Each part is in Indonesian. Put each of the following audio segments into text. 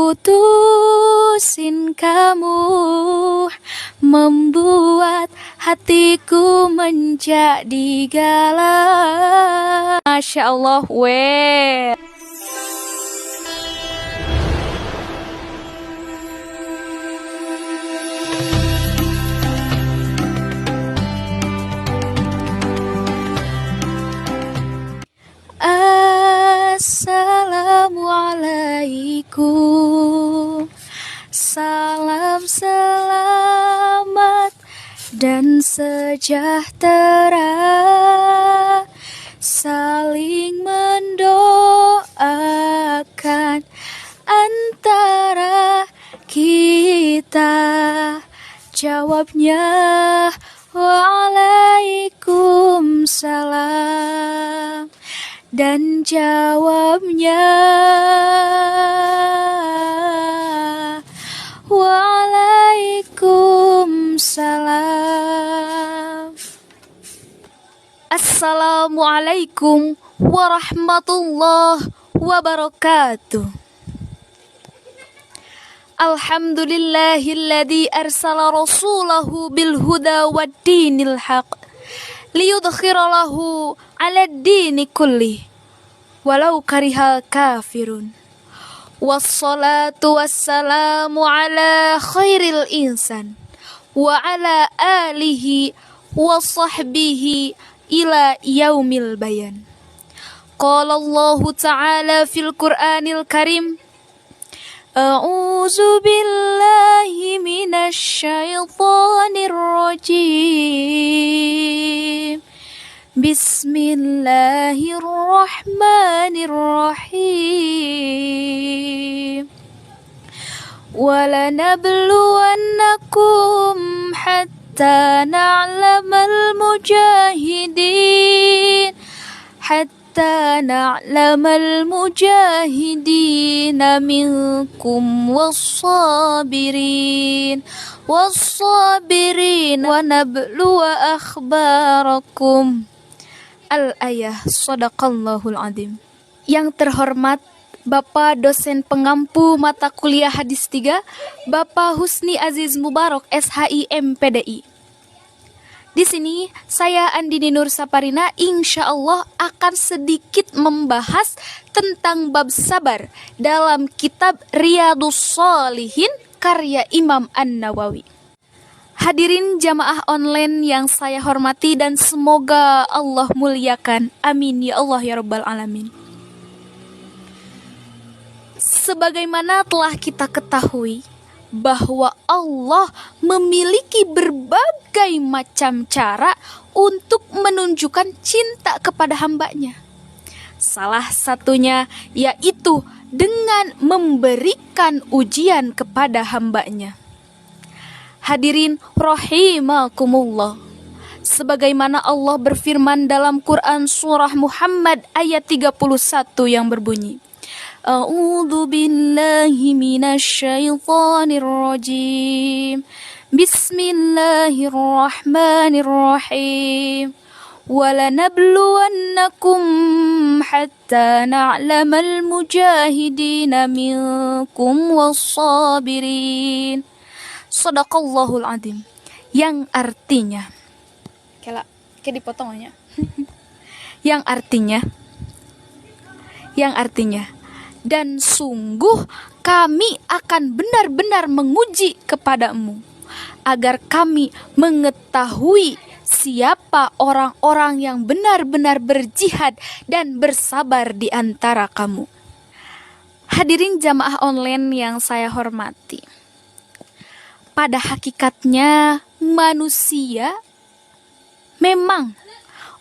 putusin kamu, membuat hatiku menjadi galau. Masya Allah, weh. Assalamualaikum, salam selamat dan sejahtera, saling mendoakan antara kita. Jawabnya waalaikumsalam, dan jawabnya waalaikumsalam. Assalamualaikum warahmatullahi wabarakatuh. Alhamdulillahilladzi arsala rasulahu bil huda wad dinil haq liyudkhiralahu 'alad dini kulli walau karihal kafirun. Wassalatu wassalamu ala khairil insan wa ala alihi wa sahbihi ila yaumil bayan. Qala Allah ta'ala fil Qur'anil Karim, A'udzu billahi minasy syaithanir rajim. Bismillahirrahmanirrahim. Walanabluwannakum hatta na'lamal mujahidin na'lamal mujahidina minkum wassabirin wa nabluwa akhbarakum. Al-ayah. Shadaqallahul azim. Yang terhormat Bapak dosen pengampu mata kuliah hadis 3, Bapak Husni Aziz Mubarak SHIM PDI. Di sini saya Andini Nur Saparina insya Allah akan sedikit membahas tentang bab sabar dalam kitab Riyadhus Shalihin karya Imam An-Nawawi. Hadirin jamaah online yang saya hormati dan semoga Allah muliakan. Amin ya Allah ya Rabbal Alamin. Sebagaimana telah kita ketahui bahwa Allah memiliki berbagai macam cara untuk menunjukkan cinta kepada hambanya. Salah satunya yaitu dengan memberikan ujian kepada hambanya. Hadirin rahimakumullah, sebagaimana Allah berfirman dalam Quran surah Muhammad ayat 31 yang berbunyi, A'udzu billahi minasy syaithanir rajim. Bismillahirrahmanirrahim. Walanabluwannakum hatta na'lamal mujahidina minkum wassabirin. Shadaqallahul azim. Yang artinya kayak dipotong aja. Yang artinya dan sungguh kami akan benar-benar menguji kepadamu agar kami mengetahui siapa orang-orang yang benar-benar berjihad dan bersabar di antara kamu. Hadirin jamaah online yang saya hormati, pada hakikatnya manusia memang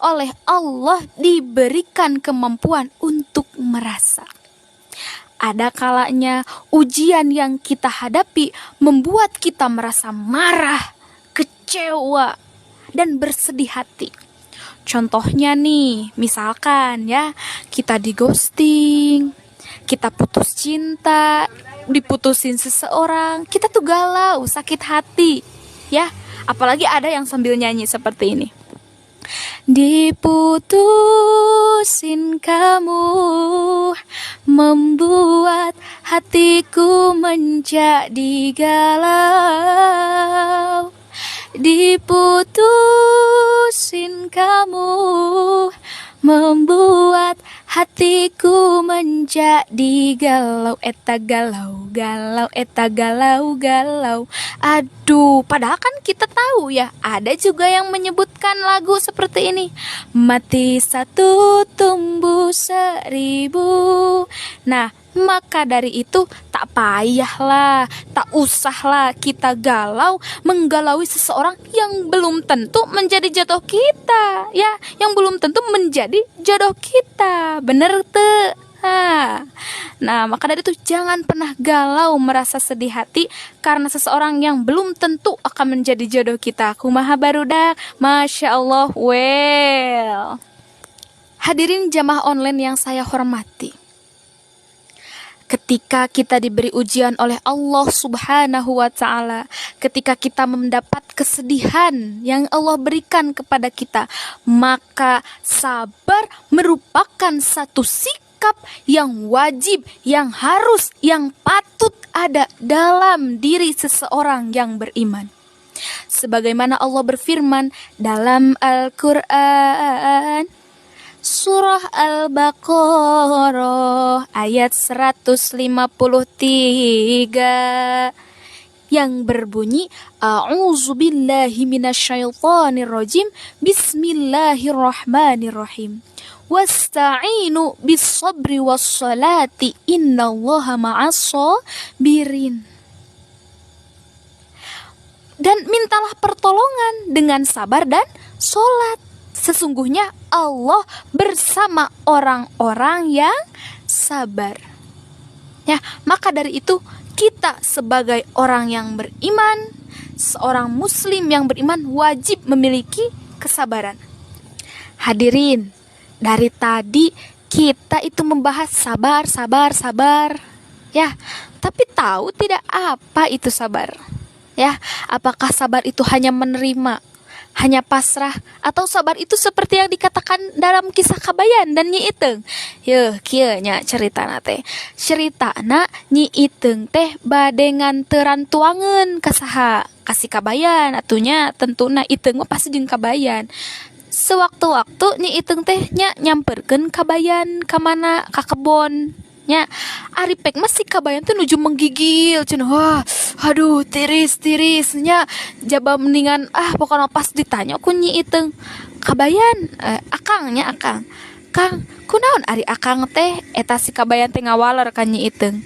oleh Allah diberikan kemampuan untuk merasa. Ada kalanya ujian yang kita hadapi membuat kita merasa marah, kecewa, dan bersedih hati. Contohnya nih, misalkan ya, kita di ghosting, kita putus cinta, diputusin seseorang, kita tuh galau, sakit hati, ya. Apalagi ada yang sambil nyanyi seperti ini. Diputusin kamu membuat hatiku menjadi galau. Diputusin kamu membuat hatiku menjadi galau. Eta galau, galau, eta galau, galau. Aduh, padahal kan kita tahu ya, ada juga yang menyebutkan lagu seperti ini. Mati satu, tumbuh seribu. Nah, maka dari itu tak payahlah, tak usahlah kita galau menggalaui seseorang yang belum tentu menjadi jodoh kita, ya, yang belum tentu menjadi jodoh kita. Bener tuh. Nah, maka dari itu jangan pernah galau merasa sedih hati karena seseorang yang belum tentu akan menjadi jodoh kita. Kumaha barudak, Masya Allah, well. Hadirin jamaah online yang saya hormati, ketika kita diberi ujian oleh Allah Subhanahu wa Ta'ala, ketika kita mendapat kesedihan yang Allah berikan kepada kita, maka sabar merupakan satu sikap yang wajib, yang harus, yang patut ada dalam diri seseorang yang beriman. Sebagaimana Allah berfirman dalam Al-Quran, Surah Al-Baqarah ayat 153 yang berbunyi, A'udzubillahi minasyaitonirrajim, Bismillahirrahmanirrahim. Wasta'inu bis-sabri was-salati, innallaha ma'as-sabirin. Dan mintalah pertolongan dengan sabar dan sholat. Sesungguhnya Allah bersama orang-orang yang sabar. Ya, maka dari itu kita sebagai orang yang beriman, seorang muslim yang beriman wajib memiliki kesabaran. Hadirin, dari tadi kita itu membahas sabar. Ya, tapi tahu tidak apa itu sabar? Ya, apakah sabar itu hanya menerima, hanya pasrah, atau sabar itu seperti yang dikatakan dalam kisah Kabayan dan Nyi Iteung? Yeuh, kieu nya ceritana teh. Ceritana Nyi Iteung teh bade nganteran tuangeun ka saha? Ka si Kabayan. Atunya tentuna Iteung mah pasti jeung Kabayan. Sewaktu-waktu Nyi Iteung teh nya nyamperkeun Kabayan ka mana? Ka kebon. Nya ari pek mah si Kabayan tuh nuju menggigil cenah. Wah, aduh tiris nya jaba mendingan pokoknya pas ditanya ku Nyi Iteung, Kabayan, akang, Kang, kunaon ari akang teh? Eta si Kabayan teh ngawaler ka Nyi Iteung.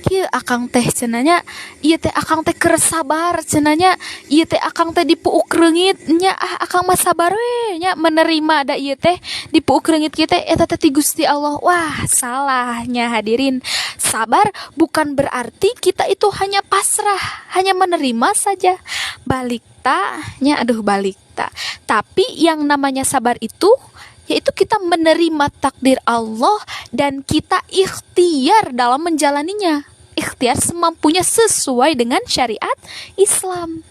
Kieu akang teh cenanya, ieu teh akang teh keur sabar cenanya, ieu teh akang teh dipuuk reungit nya, akang mah sabar we nya menerima da ieu teh dipuuk reungit kieu teh eta teh ti Gusti Allah. Wah, salahnya hadirin. Sabar bukan berarti kita itu hanya pasrah, hanya menerima saja. Balik ta. Tapi yang namanya sabar itu yaitu kita menerima takdir Allah dan kita ikhtiar dalam menjalaninya. Ikhtiar semampunya sesuai dengan syariat Islam.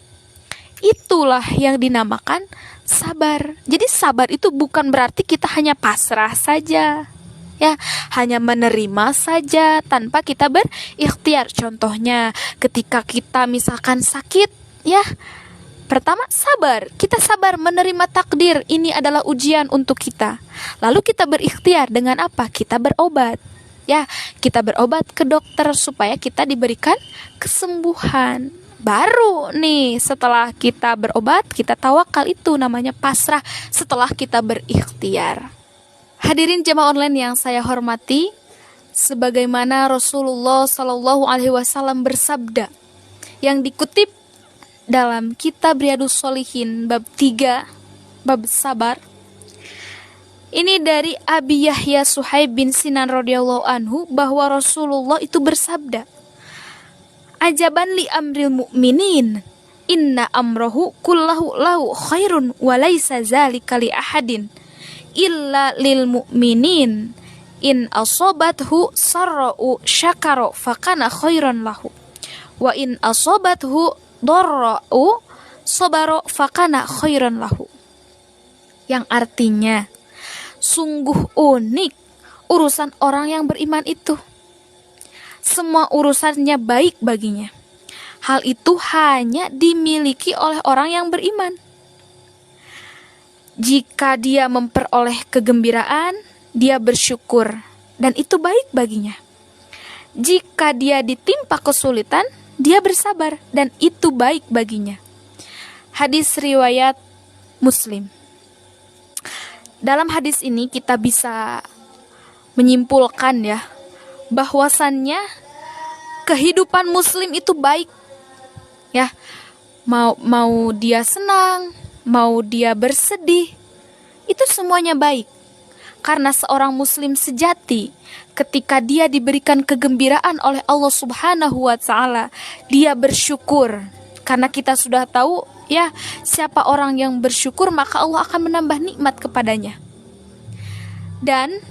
Itulah yang dinamakan sabar. Jadi sabar itu bukan berarti kita hanya pasrah saja, ya, hanya menerima saja tanpa kita berikhtiar. Contohnya ketika kita misalkan sakit, ya, pertama sabar, kita sabar menerima takdir ini adalah ujian untuk kita. Lalu kita berikhtiar dengan apa? Kita berobat. Ya, kita berobat ke dokter supaya kita diberikan kesembuhan. Baru nih setelah kita berobat, kita tawakal, itu namanya pasrah setelah kita berikhtiar. Hadirin jamaah online yang saya hormati, sebagaimana Rasulullah Shallallahu Alaihi Wasallam bersabda yang dikutip dalam kitab Riyadhus Shalihin bab 3, bab sabar. Ini dari Abi Yahya Suhaib bin Sinan radhiyallahu anhu bahwa Rasulullah itu bersabda, Ajaban li amril mu'minin, inna amrohu kullahu lahu khairun wa laisa zalika li ahadin illa lil mu'minin, in asobathu sarra'u syakara fakana khairan lahu, wa in asobathu darra'u sabara fakana khairan lahu. yang artinya sungguh unik urusan orang yang beriman itu. Semua urusannya baik baginya. Hal itu hanya dimiliki oleh orang yang beriman. Jika dia memperoleh kegembiraan, dia bersyukur, dan itu baik baginya. Jika dia ditimpa kesulitan, dia bersabar, dan itu baik baginya. Hadis riwayat Muslim. Dalam hadis ini kita bisa menyimpulkan ya, bahwasannya kehidupan muslim itu baik. Ya, mau dia senang, mau dia bersedih, itu semuanya baik. Karena seorang muslim sejati, ketika dia diberikan kegembiraan oleh Allah Subhanahu wa taala, dia bersyukur. Karena kita sudah tahu ya, siapa orang yang bersyukur maka Allah akan menambah nikmat kepadanya. Dan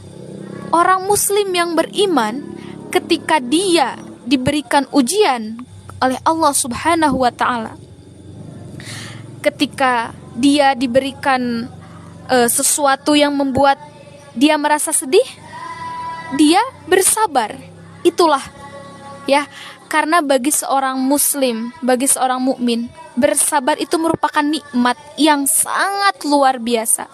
orang muslim yang beriman, ketika dia diberikan ujian oleh Allah Subhanahu wa taala, ketika dia diberikan sesuatu yang membuat dia merasa sedih, dia bersabar. Itulah ya, karena bagi seorang muslim, bagi seorang mukmin, bersabar itu merupakan nikmat yang sangat luar biasa.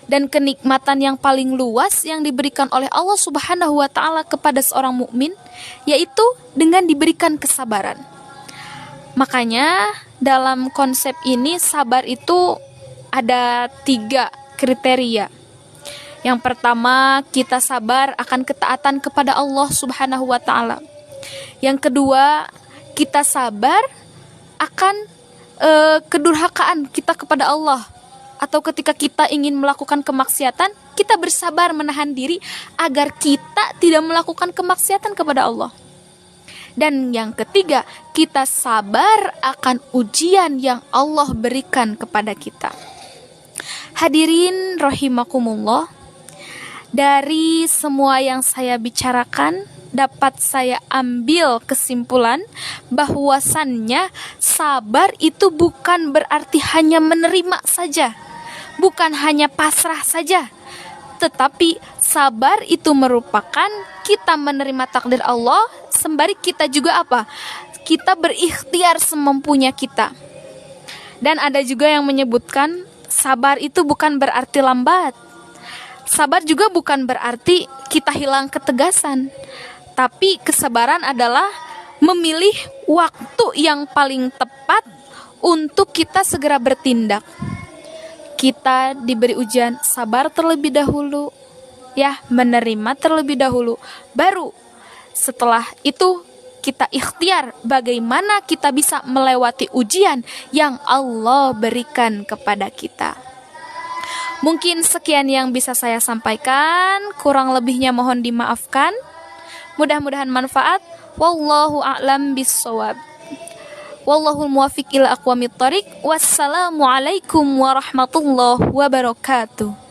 Dan kenikmatan yang paling luas yang diberikan oleh Allah Subhanahu wa taala kepada seorang mukmin, yaitu dengan diberikan kesabaran. Makanya dalam konsep ini sabar itu ada 3 kriteria. Yang pertama, kita sabar akan ketaatan kepada Allah Subhanahu wa taala. Yang kedua, kita sabar akan kedurhakaan kita kepada Allah. Atau ketika kita ingin melakukan kemaksiatan, kita bersabar menahan diri agar kita tidak melakukan kemaksiatan kepada Allah. Dan yang ketiga, kita sabar akan ujian yang Allah berikan kepada kita. Hadirin rahimakumullah, dari semua yang saya bicarakan, dapat saya ambil kesimpulan bahwasannya sabar itu bukan berarti hanya menerima saja, bukan hanya pasrah saja, tetapi sabar itu merupakan kita menerima takdir Allah, sembari kita juga apa? Kita berikhtiar semampunya kita. Dan ada juga yang menyebutkan sabar itu bukan berarti lambat. Sabar juga bukan berarti kita hilang ketegasan. Tapi kesabaran adalah memilih waktu yang paling tepat untuk kita segera bertindak. Kita diberi ujian, sabar terlebih dahulu, ya, menerima terlebih dahulu. Baru setelah itu kita ikhtiar bagaimana kita bisa melewati ujian yang Allah berikan kepada kita. Mungkin sekian yang bisa saya sampaikan, kurang lebihnya mohon dimaafkan. Mudah-mudahan manfaat. Wallahu a'lam bissawab. Wallahul muwaffiq ila aqwamit thoriq. Wassalamualaikum warahmatullahi wabarakatuh.